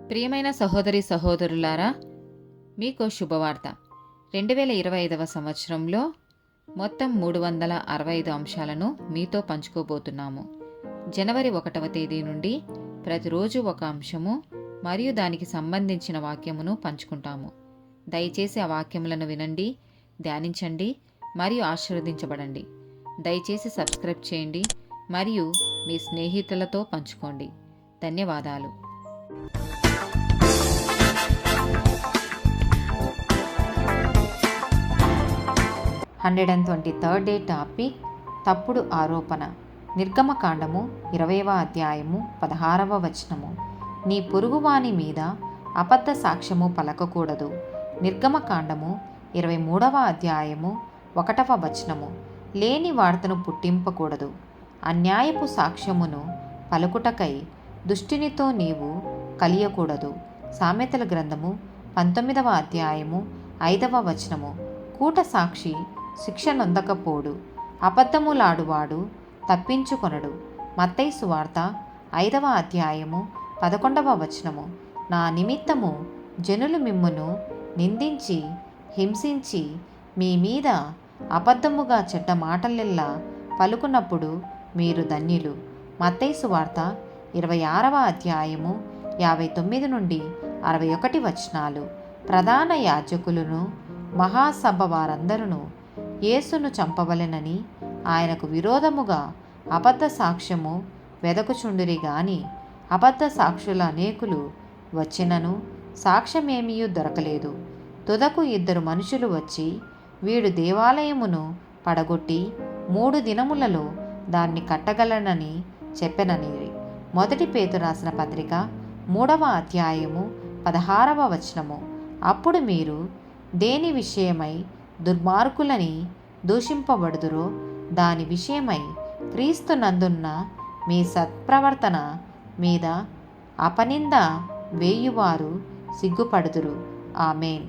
ప్రియమైన సహోదరి సహోదరులారా, మీకో శుభవార్త. 2025 సంవత్సరంలో మొత్తం 365 అంశాలను మీతో పంచుకోబోతున్నాము. జనవరి 1వ తేదీ నుండి ప్రతిరోజు ఒక అంశము మరియు దానికి సంబంధించిన వాక్యమును పంచుకుంటాము. దయచేసి ఆ వాక్యములను వినండి, ధ్యానించండి మరియు ఆశీర్వదించబడండి. దయచేసి సబ్స్క్రైబ్ చేయండి మరియు మీ స్నేహితులతో పంచుకోండి. ధన్యవాదాలు. 123rd డే టాపిక్ తప్పుడు ఆరోపణ. నిర్గమకాండము 20వ అధ్యాయము 16వ వచనము. నీ పొరుగువాని మీద అబద్ధ సాక్ష్యము పలకకూడదు. నిర్గమకాండము 23వ అధ్యాయము 1వ వచనము. లేని వార్తను పుట్టింపకూడదు. అన్యాయపు సాక్ష్యమును పలుకుటకై దుష్టునితో నీవు కలియకూడదు. సామెతల గ్రంథము 19వ అధ్యాయము 5వ వచనము. కూట సాక్షి శిక్ష నొందకపోడు, అబద్ధములాడువాడు తప్పించుకొనడు. మత్తయి సువార్త 5వ అధ్యాయము 11వ వచనము. నా నిమిత్తము జనులు మిమ్మును నిందించి హింసించి మీ మీద అబద్ధముగా చెడ్డ మాటలెల్లా పలుకున్నప్పుడు మీరు ధన్యులు. మత్తయి సువార్త 26వ అధ్యాయము 59 నుండి 61 వచనాలు. ప్రధాన యాజకులను మహాసభ వారందరూ యేసును చంపవలెనని ఆయనకు విరోధముగా అబద్ధ సాక్ష్యము వెదకుచుండిరి గాని అబద్ధ సాక్షుల అనేకులు వచ్చినను సాక్ష్యమేమీ దొరకలేదు. తుదకు 2 మనుషులు వచ్చి వీడు దేవాలయమును పడగొట్టి 3 దినములలో దాన్ని కట్టగలనని చెప్పెననిరి. మొదటి పేతురు రాసిన పత్రిక 3వ అధ్యాయము 16వ వచనము. అప్పుడు మీరు దేని విషయమై దుర్మార్గులని దూషింపబడుదురో దాని విషయమై క్రీస్తు నందున్న మీ సత్ప్రవర్తన మీద అపనింద వేయువారు సిగ్గుపడుదురు. ఆమేన్.